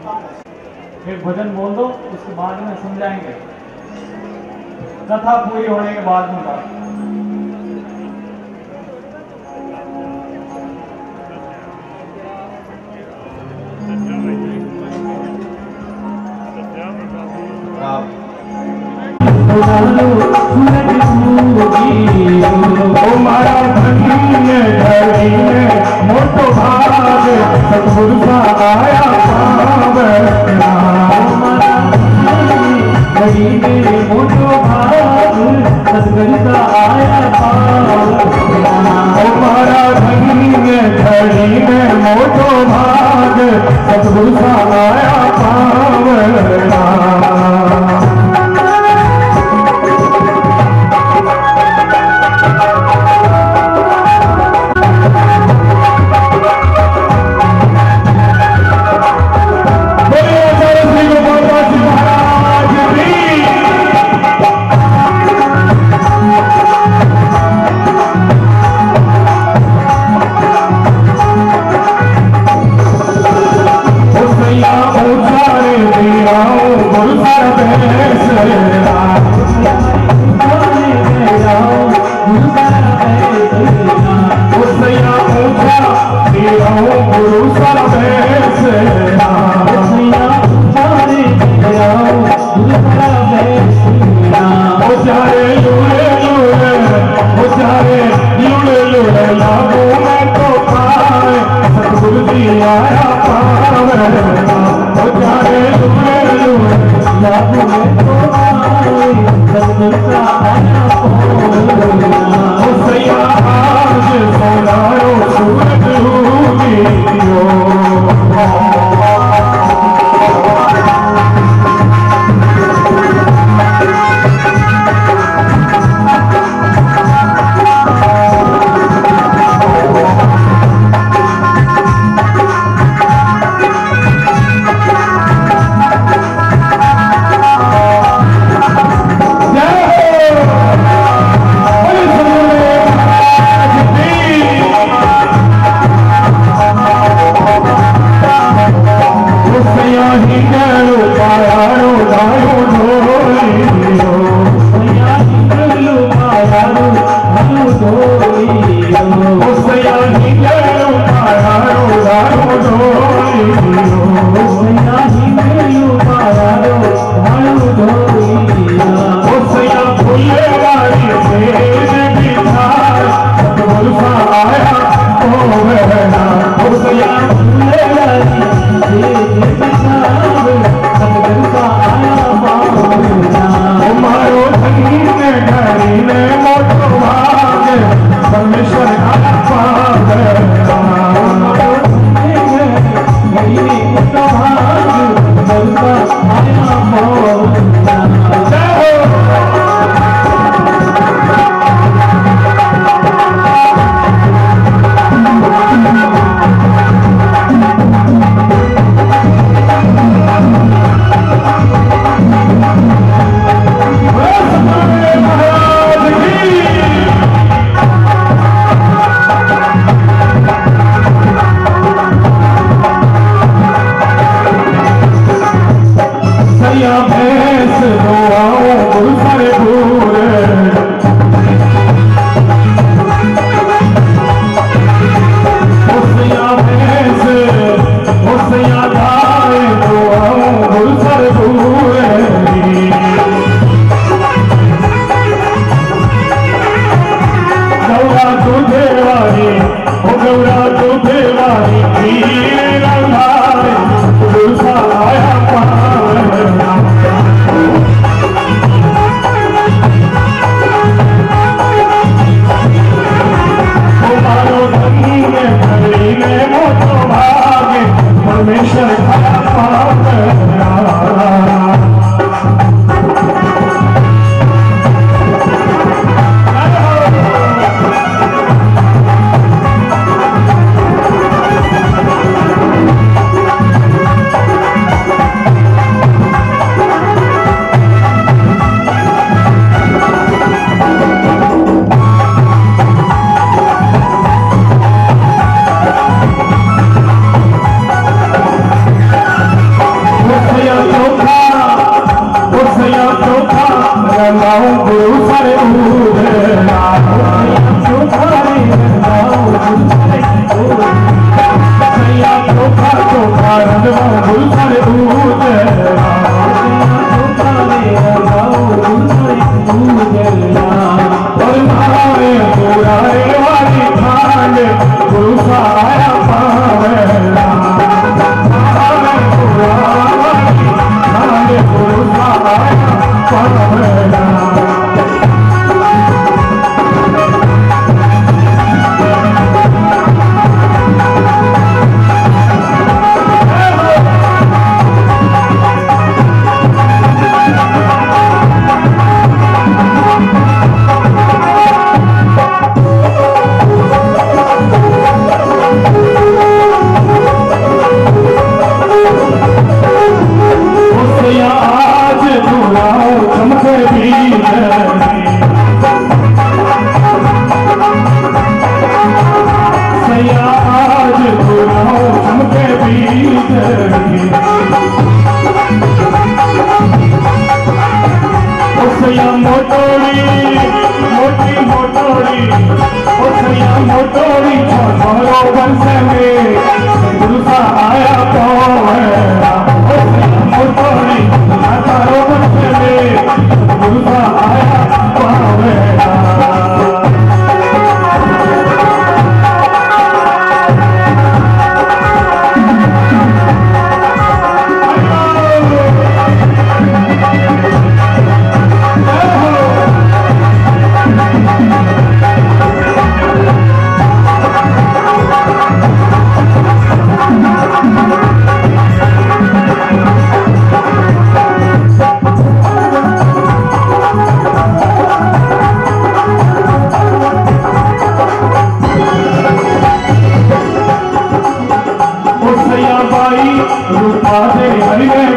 एक भजन बोल दो, उसके बाद में समझाएंगे, कथा पूरी होने के बाद में बात। मारा धनी घड़ी में मोटो भाग सतगुरु सा आया पावना। घड़ी में मोटो भाग सतगुरु सा आया पावना। मारा धनी घड़ी में मोटो भाग सतगुरु सा आया पावना।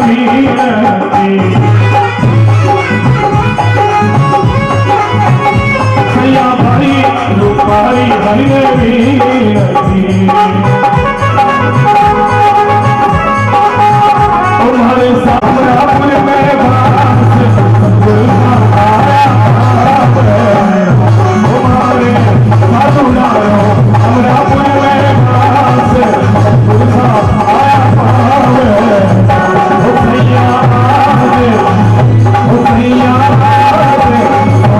वीरती सैया भाई रूपारी हरि वीरती तुम्हारे सामरापुर में भास आया तुम्हारे साधुनारो अमरापुर में भास आया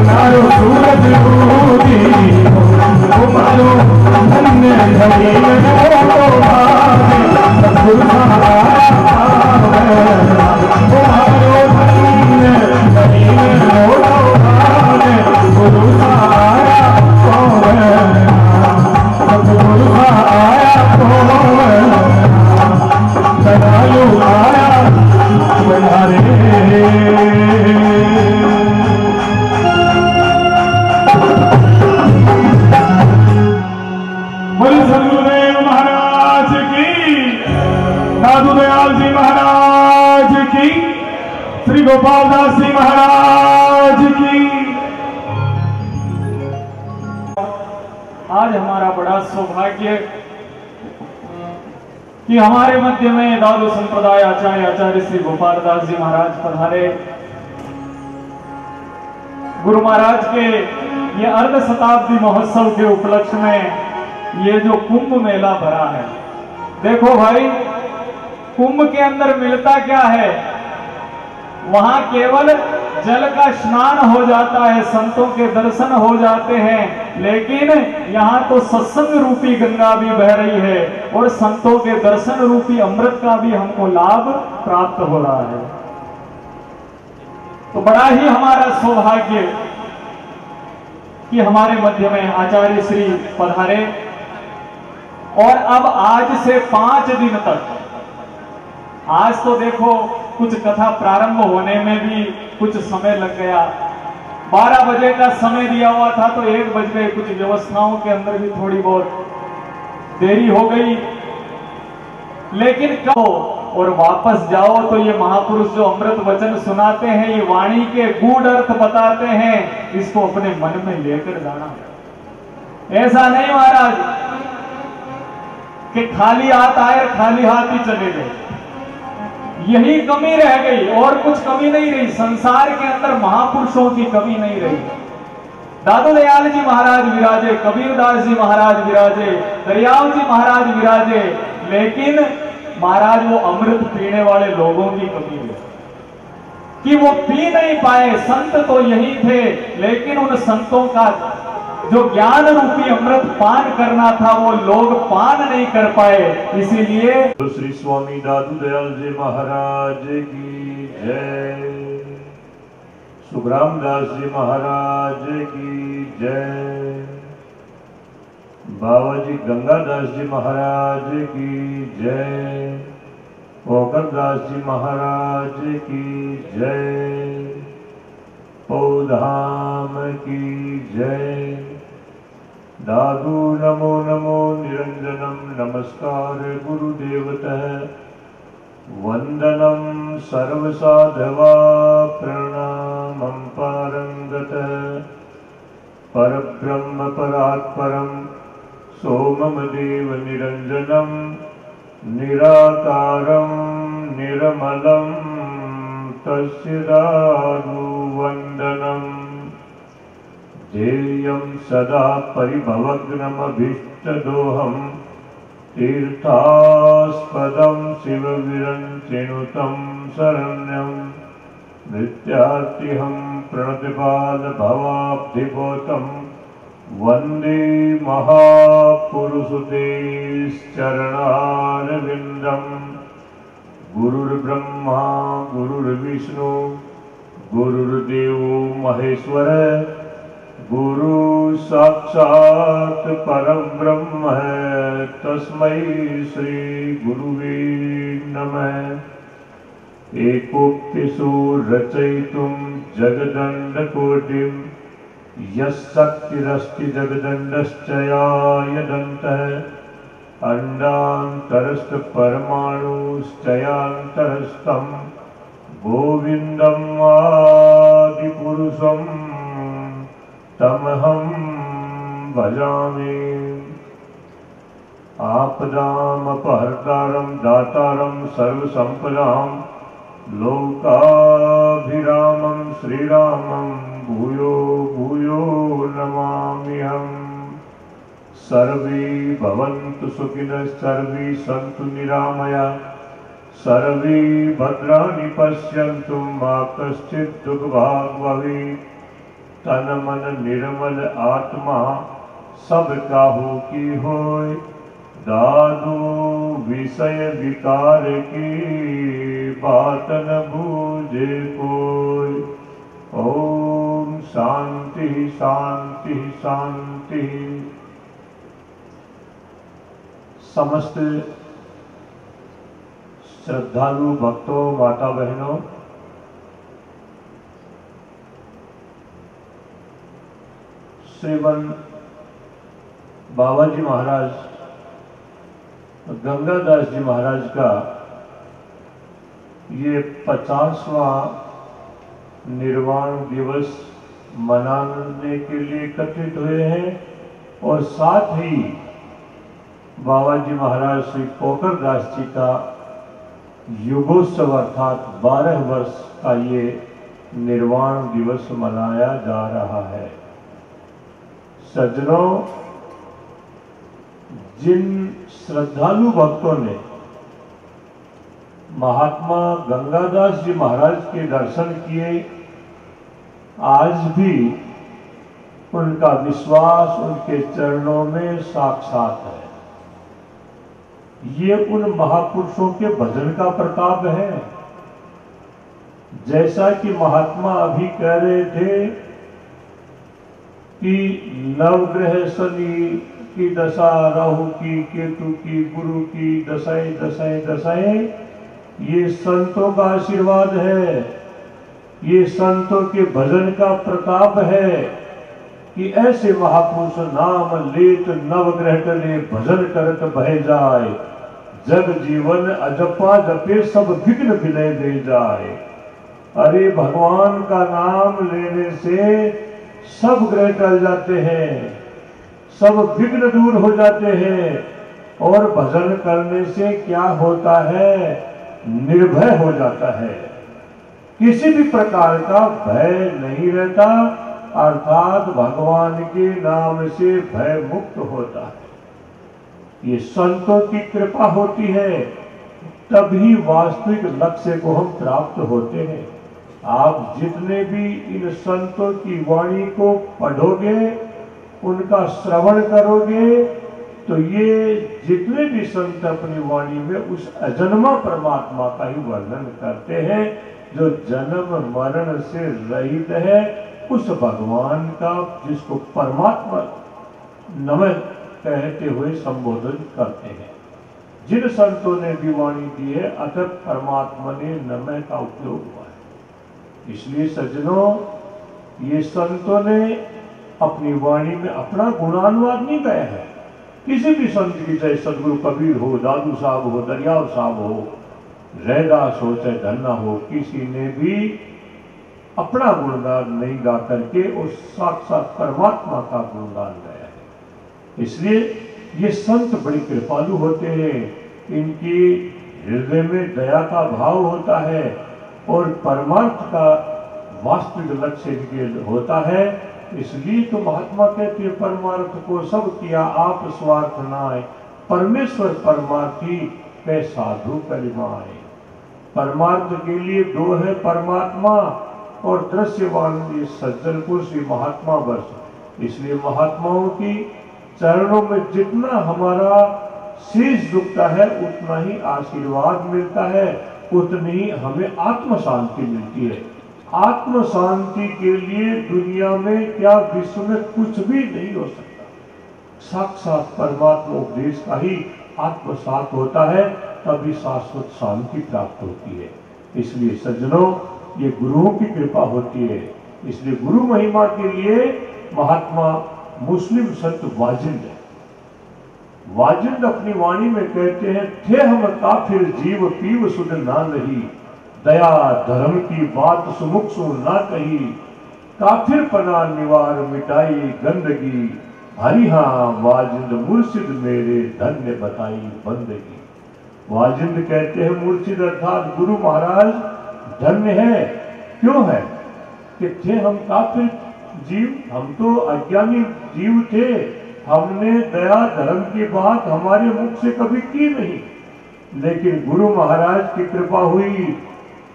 नारो सूरज रूदी तुम्हारो धन्य धरी गोपालदास जी महाराज की। आज हमारा बड़ा सौभाग्य कि हमारे मध्य में दादू संप्रदाय आचार्य श्री गोपालदास जी महाराज पधारे। गुरु महाराज के ये अर्ध शताब्दी महोत्सव के उपलक्ष्य में ये जो कुंभ मेला भरा है, देखो भाई कुंभ के अंदर मिलता क्या है, वहां केवल जल का स्नान हो जाता है, संतों के दर्शन हो जाते हैं, लेकिन यहाँ तो सत्संग रूपी गंगा भी बह रही है और संतों के दर्शन रूपी अमृत का भी हमको लाभ प्राप्त हो रहा है। तो बड़ा ही हमारा सौभाग्य कि हमारे मध्य में आचार्य श्री पधारे और अब आज से 5 दिन तक, आज तो देखो कुछ कथा प्रारंभ होने में भी कुछ समय लग गया, 12 बजे का समय दिया हुआ था तो 1 बज गए, कुछ व्यवस्थाओं के अंदर भी थोड़ी बहुत देरी हो गई, लेकिन कहो और वापस जाओ तो ये महापुरुष जो अमृत वचन सुनाते हैं, ये वाणी के गूढ़ अर्थ बताते हैं, इसको अपने मन में लेकर जाना। ऐसा नहीं महाराज कि खाली हाथ आए और खाली हाथ ही चले गए, यही कमी रह गई और कुछ कमी नहीं रही। संसार के अंदर महापुरुषों की कमी नहीं रही। दादू दयाल जी महाराज विराजे, कबीरदास जी महाराज विराजे, दरियाव जी महाराज विराजे, लेकिन महाराज वो अमृत पीने वाले लोगों की कमी है कि वो पी नहीं पाए। संत तो यही थे, लेकिन उन संतों का जो ज्ञान रूपी अमृत पान करना था वो लोग पान नहीं कर पाए। इसीलिए श्री स्वामी दादू दयाल जी महाराज की जय, सुखराम दास जी महाराज की जय, बाबा जी गंगादास जी महाराज की जय, पोकर दास जी महाराज की जय, पौधाम की जय। दादू नमो नमो निरंजनम नमस्कार गुरुदेवतः, वंदनम सर्वसाधवा प्रणामं पारंगतः, परब्रह्म परात्परं सोमम देव निरंजनम निराकारं निर्मलं तस्य दादू वंदनम्। ध्येयं सदा परिभवग्नमभीष्टदोहं, तीर्थास्पदं शिवविरञ्चिनुतं शरण्यं, नित्यार्तिहं प्रणतिपालभवाब्धिपोतं, वन्दे महापुरुषते चरणारविन्दं। गुरुर्ब्रह्मा गुरुर्विष्णु गुरुर्देवो महेश्वर, गुरु साक्षात् परम ब्रह्म है, तस्मै श्री गुरुवे नमः। एकोक्तिषु रचयितुं जगदण्डकोटिं, यशक्तिरस्ति जगदण्डश्चयायदन्तः, अण्डान्तरस्थ परमाणुश्चयान्तरस्थं गोविंदम आदिपुरुषम तमहं भजामि। आपदामपहर्तारं दातारं सर्वसंपदां लोकाभिरामं श्रीरामं भूयो भूयो नमाम्यहम्। सर्वे भवन्तु सुखिनः सर्वे सन्तु निरामयाः सर्वे भद्राणि पश्यन्तु मा कश्चित् दुःखभाग् भवेत्। तन मन निर्मल आत्मा सब काहू की होय। दादू विषय विकार की बात न बूझे कोई। ओम शांति शांति शांति। समस्त श्रद्धालु भक्तों, माता बहनों, श्रीमन बाबाजी महाराज गंगादास जी महाराज का ये 50वां निर्वाण दिवस मनाने के लिए एकत्रित हुए हैं और साथ ही बाबाजी महाराज श्री पोखरदास जी का युगोत्सव अर्थात 12 वर्ष का ये निर्वाण दिवस मनाया जा रहा है। सज्जनों, जिन श्रद्धालु भक्तों ने महात्मा गंगादास जी महाराज के दर्शन किए, आज भी उनका विश्वास उनके चरणों में साक्षात है। ये उन महापुरुषों के भजन का प्रताप है। जैसा कि महात्मा अभी कह रहे थे कि नवग्रह शनि की दशा, राहु की, केतु की, गुरु की दशाएं दशाएं दशाएं, ये संतों का आशीर्वाद है। ये संतों के भजन का प्रताप है कि ऐसे महापुरुष नाम लेत नवग्रह टले भजन करत बह जाए। जग जीवन अजपा जपे सब विघ्न विलय दे जाए। अरे भगवान का नाम लेने से सब ग्रह टल जाते हैं, सब विघ्न दूर हो जाते हैं। और भजन करने से क्या होता है? निर्भय हो जाता है, किसी भी प्रकार का भय नहीं रहता, अर्थात भगवान के नाम से भय मुक्त होता है। ये संतों की कृपा होती है, तभी वास्तविक लक्ष्य को हम प्राप्त होते हैं। आप जितने भी इन संतों की वाणी को पढ़ोगे, उनका श्रवण करोगे, तो ये जितने भी संत अपनी वाणी में उस अजन्मा परमात्मा का ही वर्णन करते हैं, जो जन्म मरण से रहित है, उस भगवान का, जिसको परमात्मा नमः कहते हुए संबोधन करते हैं। जिन संतों ने भी वाणी दी है, अतः परमात्मा ने नमः का उपयोग हुआ है। इसलिए सज्जनों, ये संतों ने अपनी वाणी में अपना गुणानुवाद नहीं गाया है। किसी भी संत की, चाहे सदगुरु कबीर हो, दादू साहब हो, दरियाव साहब हो, रैदास हो, चाहे धन्ना हो, किसी ने भी अपना गुणगान नहीं गा करके उस साक्षात परमात्मा का गुणगान गाया है। इसलिए ये संत बड़ी कृपालु होते हैं, इनकी हृदय में दया का भाव होता है और परमार्थ का वास्तविक लक्ष्य इनके होता है। इसलिए तो महात्मा कहते हैं, परमार्थ को सब किया आप स्वार्थ नाय, परमेश्वर परमार्थी कै साधु कलिमाए। परमार्थ के लिए दो है परमात्मा और दृश्यवान ये सज्जन पुरुष महात्मा वर्ष। इसलिए महात्माओं की चरणों में जितना हमारा शीश झुकता है, उतना ही आशीर्वाद मिलता है, उतनी ही हमें आत्म शांति मिलती है। आत्म शांति के लिए दुनिया में क्या, विश्व में कुछ भी नहीं हो सकता। साक्षात परमात्मा उपदेश का ही आत्मसात होता है, तभी शाश्वत शांति प्राप्त होती है। इसलिए सज्जनों, ये गुरुओं की कृपा होती है। इसलिए गुरु महिमा के लिए महात्मा मुस्लिम संत वाजिद है। वाजिद अपनी वाणी में कहते हैं, थे हम काफिर जीव पीव सुध ना नहीं, दया धर्म की बात सुमुख सु ना कही, काफिर पना निवार मिटाई गंदगी, हरिहा वाजिंद मुर्शिद मेरे धन्य बताई बंदगी। वाजिंद कहते हैं मुर्शिद अर्थात गुरु महाराज धन्य है। क्यों है कि थे हम काफिर जीव, हम तो अज्ञानी जीव थे, हमने दया धर्म की बात हमारे मुख से कभी की नहीं, लेकिन गुरु महाराज की कृपा हुई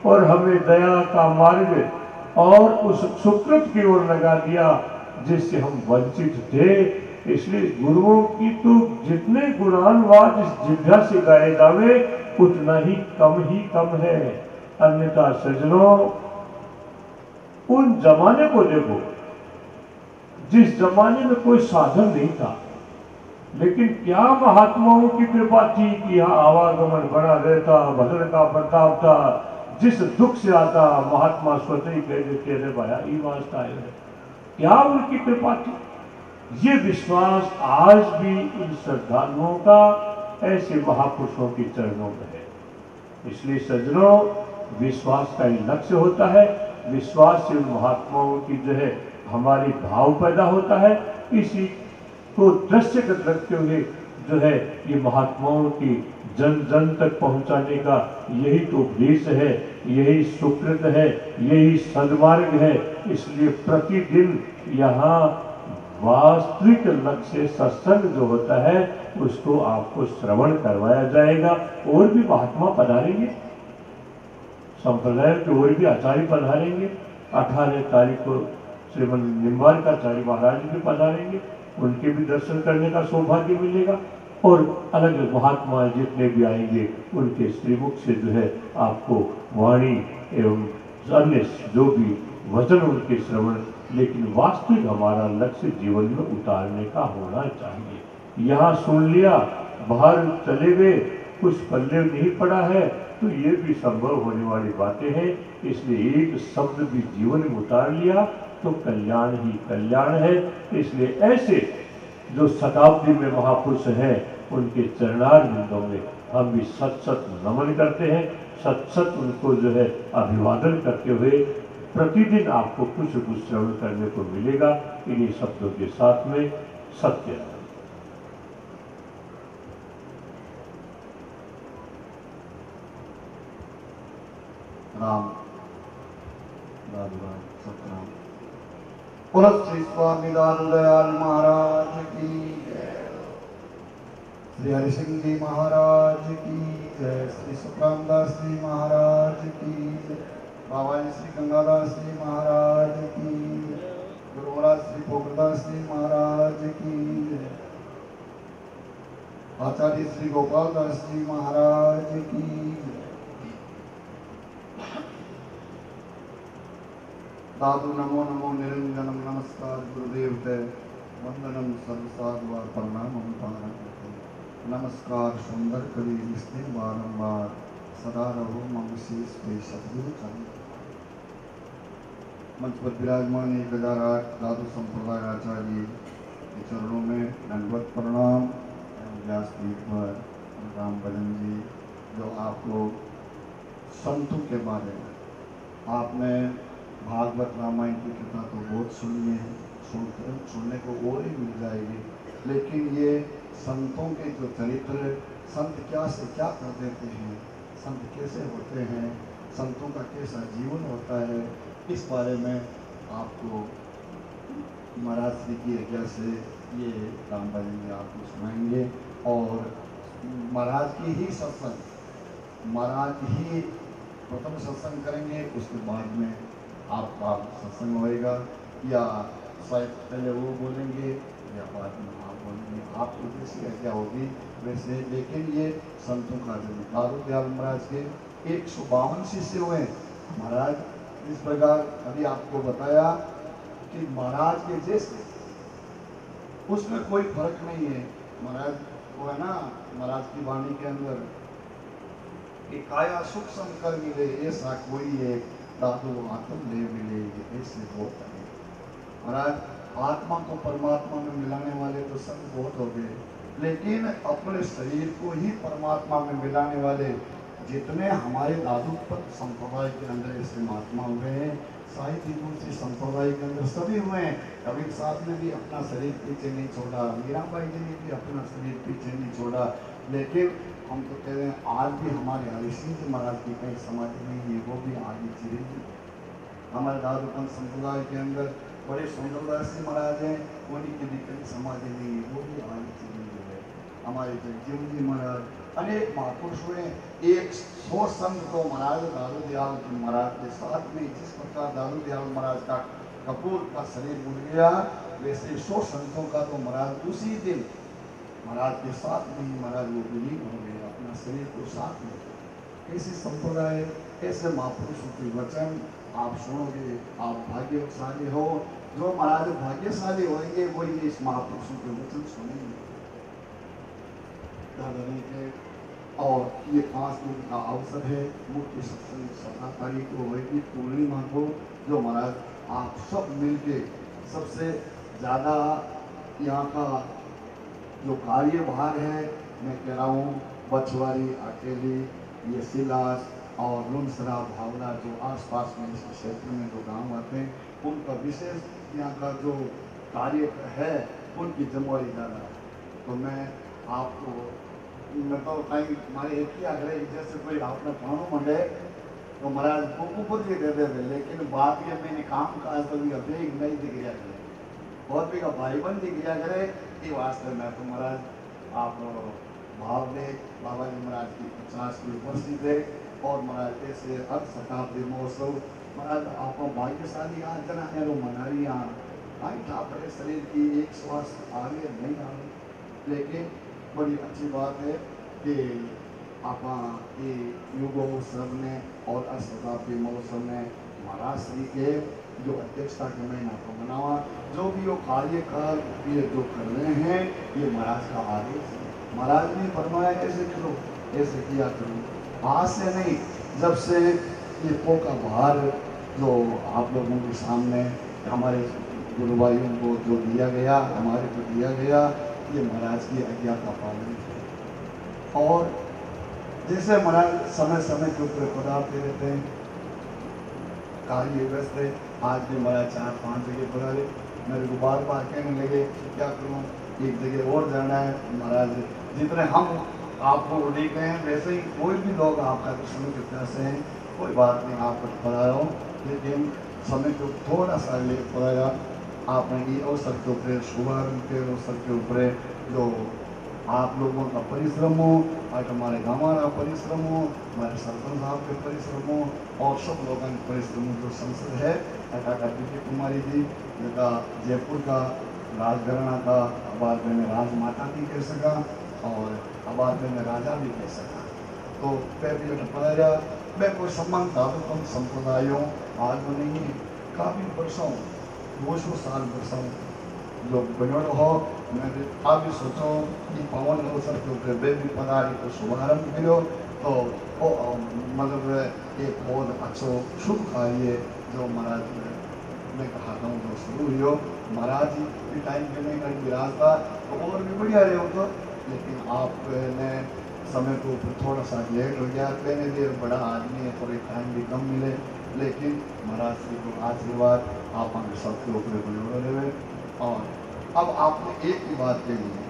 और हमें दया का मार्ग और उस सुकृत की ओर लगा दिया जिससे हम वंचित थे। इसलिए गुरुओं की तो जितने गुणानवाद इस जिह्वा से गाए जावे उतना ही कम है। अन्यथा सज्जनों, उन जमाने को देखो जिस जमाने में कोई साधन नहीं था, लेकिन क्या महात्माओं की कृपा थी कि यहाँ आवागमन बना रहता, भजन का प्रताप था। जिस दुख से आता महात्मा स्वतः ही कह देते थे भाया ये वास्ता है। क्या उनकी कृपा थी? ये विश्वास आज भी इन श्रद्धालुओं का ऐसे महापुरुषों के चरणों में है। इसलिए सज्जनों, विश्वास का ही लक्ष्य होता है। विश्वास से उन महात्माओं की जो है हमारी भाव पैदा होता है। इसी को दृश्यगत रखते हुए जो है ये महात्माओं की जन जन तक पहुंचाने का यही तो उपदेश है, यही सुकृत है, यही सद्मार्ग है। इसलिए प्रतिदिन यहाँ वास्तविक लक्ष्य सत्संग जो होता है उसको आपको श्रवण करवाया जाएगा। और भी महात्मा पधारेंगे, संप्रदाय के और भी आचार्य पधारेंगे। 18 तारीख को श्रीमन निम्बारकाचार्य महाराज भी पधारेंगे, उनके भी दर्शन करने का सौभाग्य मिलेगा। और अलग महात्मा जितने भी आएंगे उनके श्रीमुख से जो है आपको वाणी एवं अन्य जो भी वचन उनके श्रवण, लेकिन वास्तविक हमारा लक्ष्य जीवन में उतारने का होना चाहिए। यहाँ सुन लिया, बाहर चले गए, कुछ पल्ले नहीं पड़ा है, तो ये भी संभव होने वाली बातें हैं। इसलिए एक शब्द भी जीवन में उतार लिया तो कल्याण ही कल्याण है। इसलिए ऐसे जो शताब्दी में महापुरुष हैं उनके चरणार बिंदों में हम भी सत सत नमन करते हैं, सत सत उनको जो है अभिवादन करते हुए प्रतिदिन आपको कुछ श्रवण करने को मिलेगा। इन्हीं शब्दों के साथ में सत्य राम सतराम। पुनः श्री स्वामी दादू दयाल महाराज की जय, श्री हरि सिंह जी महाराज की जय, श्री सुखराम दास जी महाराज की जय, बाबा जी श्री गंगादास जी महाराज की जय, गुरु महाराज श्री पोखरदास जी महाराज की जय, आचार्य श्री गोपाल दास जी महाराज की जय। साधु नमो नमो निरंजनम नमस्कार गुरुदेव ते वंदनम सर्वसाधुवार प्रणामम पारंपते नमस्कार सुंदर कवि जिसने बारंबार सदा रहो मम शीश पे सदगुरु चरण। मंच पर विराजमान 1008 साधु संप्रदाय आचार्य के चरणों में दंडवत प्रणाम। व्यासपीठ पर राम भजन जी जो आप लोग संतों के बारे में आपने भागवत रामायण की कथा तो बहुत सुनी है, सुनने को और ही मिल जाएगी, लेकिन ये संतों के जो चरित्र, संत क्या से क्या कर देते हैं, संत कैसे होते हैं, संतों का कैसा जीवन होता है, इस बारे में आपको महाराज श्री की आज्ञा से ये राम भजन जी आपको सुनाएंगे। और महाराज की ही सत्संग, महाराज ही प्रथम सत्संग करेंगे, उसके बाद में आपका सत्संग होएगा, या शायद पहले वो बोलेंगे या बाद में आप बोलेंगे, आपको जैसी क्या होगी वैसे। लेकिन ये संतों का दादू दयाल महाराज के 152 शिष्य हुए महाराज। इस प्रकार अभी आपको बताया कि महाराज के जैसे उसमें कोई फर्क नहीं है। महाराज वो है ना, महाराज की वाणी के अंदर कि काया सुख संकर मिले ऐसा कोई एक दादू आत्म ले मिले, ऐसे बहुत है महाराज। आत्मा को परमात्मा में मिलाने वाले तो संत बहुत हो गए, लेकिन अपने शरीर को ही परमात्मा में मिलाने वाले जितने हमारे दादूपंथ संप्रदाय के अंदर ऐसे महात्मा हुए हैं, साहित्य दूसरी संप्रदाय के अंदर सभी हुए हैं। कबीर साहब ने भी अपना शरीर पीछे नहीं छोड़ा, मीराबाई जी ने भी अपना शरीर पीछे नहीं छोड़ा। लेकिन हम तो कह रहे हैं आज भी हमारे हरिसिंह जी महाराज की कहीं समाधि नहीं है, वो भी आगे चिरेगी। हमारे दादूपंथ संप्रदाय के अंदर बड़े सुंदरदास जी महाराज हैं, उन्हीं की भी कहीं समाधि नहीं है, वो भी आगे चिरेगी है। हमारे जगजीवन जी महाराज अनेक महापुरुष हुए। 100 संत तो महाराज दादू दयाल जी महाराज के साथ में, जिस प्रकार दादू दयाल महाराज का कपूर का शरीर उड़ गया, वैसे 100 संतों का तो महाराज उसी दिन महाराज के साथ में ही महाराज वो विलीन हो गए अपना शरीर को साथ में। ऐसे संप्रदाय, ऐसे महापुरुषों के वचन आप सुनोगे, आप भाग्यशाली हो। जो महाराज भाग्यशाली होंगे वही इस महापुरुषों के वचन सुनेंगे। के और ये 5 दिन का अवसर है। मुख्य सत्संग 17 तारीख को होगी, पूर्णिमा को, जो महाराज आप सब मिलके सबसे ज़्यादा यहाँ का जो कार्यभार है, मैं कह रहा हूँ बछवारी, अकेली, ये सिलास और लुनसरा, भावना, जो आसपास में इस क्षेत्र में जो गांव आते हैं, उनका विशेष यहाँ का जो कार्य है, उनकी जिम्मेवारी ज़्यादा है। तो मैं आपको तो कहीं हमारे एक ही आग्रह, जैसे कोई आपने खानो मंडे तो महाराज को ऊपर भी दे दे, लेकिन बात ये मैंने काम का तो भी अभी नहीं दिख गया करे, बहुत भी का भाईबंद दिख गया करे, ये वास्ते में तो महाराज आप भाव दे। बाबा जी महाराज की 50 की उपस्थित है और महाराज ऐसे अर्ध शताब्दी महोत्सव महाराज आपको भाग्यशाली आज जना है वो मनारी आई था अपने शरीर की एक श्वास आगे नहीं आ रही, लेकिन बड़ी अच्छी बात है कि आप ये युगोत्सव ने और शताब्दी महोत्सव में महाराज श्री के जो अध्यक्षता के महीना को मनावा, जो भी वो कार्य का ये जो कर रहे हैं, ये महाराज का आदेश है। महाराज ने फरमाया ऐसे करो, ऐसे किया करो। आज से नहीं, जब से ये पोका भार जो आप लोगों के सामने हमारे गुरु भाइयों को जो दिया गया, हमारे को दिया गया, ये महाराज की आज्ञा का पालन है। और जैसे महाराज समय समय के ऊपर पधारते रहते हैं, कार्य व्यस्त है, आज भी महाराज 4-5 जगह पधारे। मेरे को बार बार कहने लगे क्या करूँ, एक जगह और जाना है। महाराज जितने हम आपको देख रहे हैं वैसे ही कोई भी लोग आपका कृष्ण की तरह से हैं, कोई बात नहीं, आप पधारा हो, लेकिन समय को थोड़ा सा ले पड़ेगा। आपने ये अवसर के ऊपर, शुभारंभ के अवसर के ऊपर जो आप लोगों का परिश्रम हो, आज हमारे हमारा परिश्रम हो, हमारे सरपंच साहब के परिश्रम हो और सब लोगों के परिश्रम, जो संसद है पीटी कुमारी जी का जयपुर का राजघराना का बाद में राजमाता भी कह सका और बाद में राजा भी कह सका। तो पहले मैं कोई सम्मान दादूपंथ संप्रदायों आज में नहीं है, काफ़ी वर्षों 200 साल वर्षों जो बनोड़ हो। मैं आप भी सोचो कि पवन अवसर के ऊपर वे भी पधारी को शुभारंभ करो, तो मतलब एक बहुत अच्छो शुभ कार्य जो महाराज मैं कहा था जो शुरू हुई हो। महाराज जी टाइम पे मैं कहीं विराजता तो और भी बढ़िया रहे हो, तो लेकिन आपने समय को ऊपर थोड़ा सा लेट हो गया। पहले देर बड़ा आदमी है, थोड़े टाइम भी कम मिले, लेकिन महाराज श्री को आशीर्वाद आप हमें सबके ऊपर बने रहे। और अब आपने एक ही बात कही है,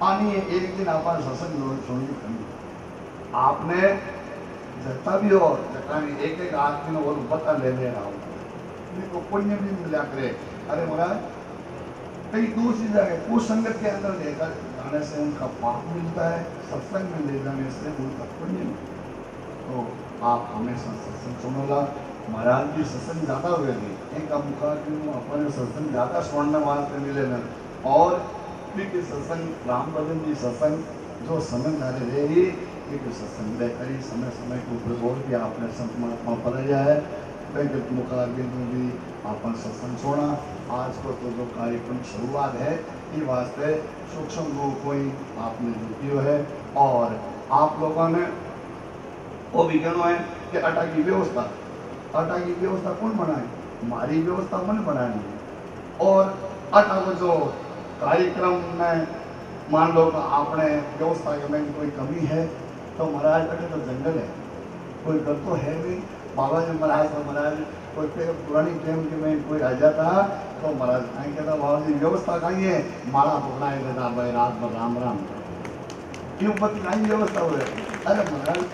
आनी है एक दिन आप सत्संग सुनिए करनी, आपने जता भी हो जता एक एक आदमी ने वो पता ले रहा हूँ तो पुण्य भी मिला करे। अरे महाराज कई दूसरी जगह कुछ संगत के अंदर लेकर जाने से उनका पाप मिलता है, सत्संग में ले जाने से उनका पुण्य मिलता है। तो आप हमेशा सत्संग सुनोगा। महाराज जी सत्संग ज़्यादा हुए थे, इनका मुखाग्नि अपने सत्संग ज़्यादा सुनने वाले मिले न, और फिर सत्संग राम भजन जी सत्संग जो समय नारे रही फिर सत्संग लेकर समय समय के ऊपर बोल के आपने संत महात्मा पढ़ाया है। मुखाग्नि में भी आपन सत्संग सुना। आज को तो जो कार्यक्रम शुरुआत है ये वास्ते सूक्ष्म रूप कोई आपने जो किया है, और आप लोगों ने वो भी कहना है कि अटा की व्यवस्था कौन बनाए, हमारी व्यवस्था मन बनानी है। और अटा को जो कार्यक्रम में मान लो आपने व्यवस्था के में कोई कमी है तो महाराज अटे तो जंगल है, कोई घर तो है नहीं। बाबा जी महाराज तो महाराज कोई पुरानी टाइम के में कोई राजा था तो महाराज कहीं कहता बाबा जी व्यवस्था कहीं है, माला पकड़ाए देता भाई रात में राम राम क्यों पति कहीं व्यवस्था हो रही। अरे महाराज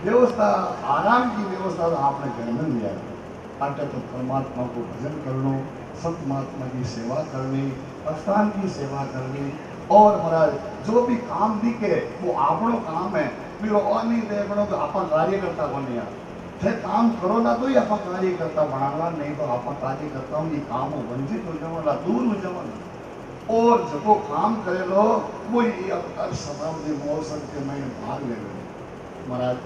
व्यवस्था आराम की व्यवस्था तो आपने घर में लिया, अटे तो परमात्मा को भजन कर लो, संत महात्मा की सेवा करनी, स्थान की सेवा करनी, और महाराज जो भी काम दिखे वो आपनो काम है, फिर और नहीं देखो तो आप कार्यकर्ता बने यार थे काम करो ना तो ही आप कार्यकर्ता बनाना, नहीं तो आप कार्यकर्ता ये काम वंचित हो जाओ दूर हो जाओ। और जो काम करे लो वो अवतार शताब्दी महोत्सव के मैं भाग ले रहे महाराज।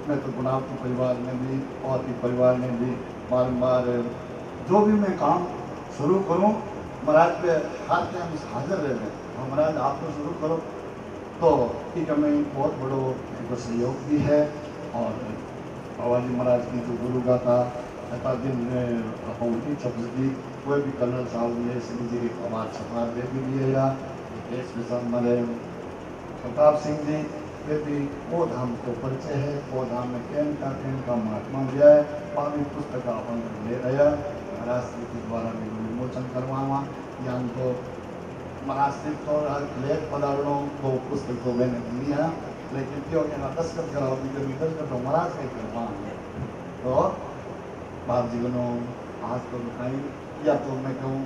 मैं तो गुलाब के परिवार में भी और भी परिवार में भी बार जो भी मैं काम शुरू करूं महाराज पे हर टाइम हाजिर रह गए। महाराज आप तो शुरू करो तो ठीक है, मैं बहुत बड़ो एक सहयोग भी है। और बाबा जी महाराज की जो गुरु गाथा ऐसा दिन अपनी छपी कोई भी कर्नल साहब ने सिंह जी की आवाज छपा दे भी लिए या देश में मरे प्रताप सिंह जी ये भी वो धाम को परिचय है, वो धाम में कैन का महात्मा दिया है। पानी पुस्तक अपन ले रहा महाराज के द्वारा भी विमोचन करवावा ज्ञान को महाराज तो लेख पदार्थों को पुस्तक को मैंने दिया, लेकिन क्यों कहना दस्तखत कराओ दस्तखत तो महाराज का करवा तो बाप जी को आज तो दिखाई या तो मैं कहूँ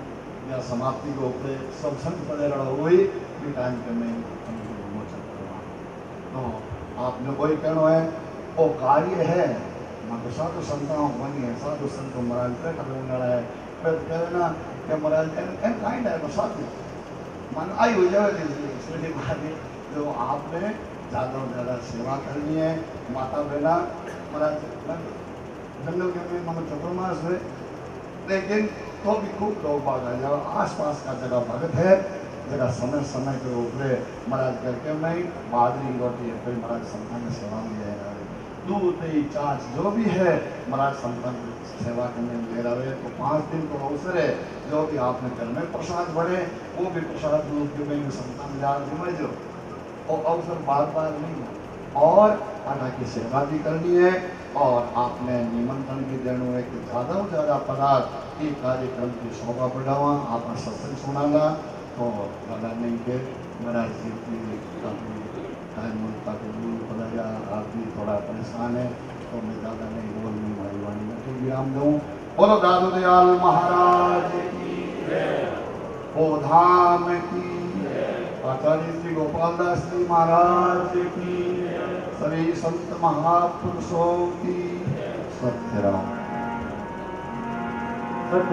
या समाप्ति को ऊपर सब संत पड़े रहा वही भी टाइम के में हमको विमोचन करवा। तो आपने कोई कहना है वो कार्य है मतलब साधु संताओं बनी है, साधु संत महाराज पे करने वाला है फिर कहे ना कि महाराज एम काइंड है तो साधु मन आई हो जाए इसलिए बात जो आपने ज़्यादा से ज़्यादा सेवा करनी है। माता बहना महाराज जंगल के में मगर चतुर्मास हुए, लेकिन तो भी खूब लोग बाग आ जाओ आस पास का जगह भगत है, जगह समय समय के ऊपर महाराज करके मैं बाजरी रोटी फिर महाराज संतान की सेवा में ले रहा है, दूध दही चाच जो भी है महाराज संतान की सेवा करने में ले रहा है। तो 5 दिन को अवसर है, जो भी आपने घर में प्रसाद बढ़े वो भी प्रसाद रूप के में संतान जा समझो और अवसर बार बार नहीं और आटा की सेवा भी करनी है। और आपने निमंत्रण भी देना है कि ज़्यादा से ज़्यादा पदार्थ ये कार्यक्रम की शोभा बढ़ावा, आपका सत्संग सुनाना तो ज़्यादा नहीं के महाराज जी की टाइम ताकि दूर पड़ा जा आप भी थोड़ा परेशान है तो मैं ज़्यादा नहीं बोलनी भाई वाणी में तो विराम दूँ। बोलो दादू दयाल महाराज की, ओ धाम की, आचार्य श्री गोपाल दास जी महाराज की, सभी संत महापुरुषों की सत्यराम।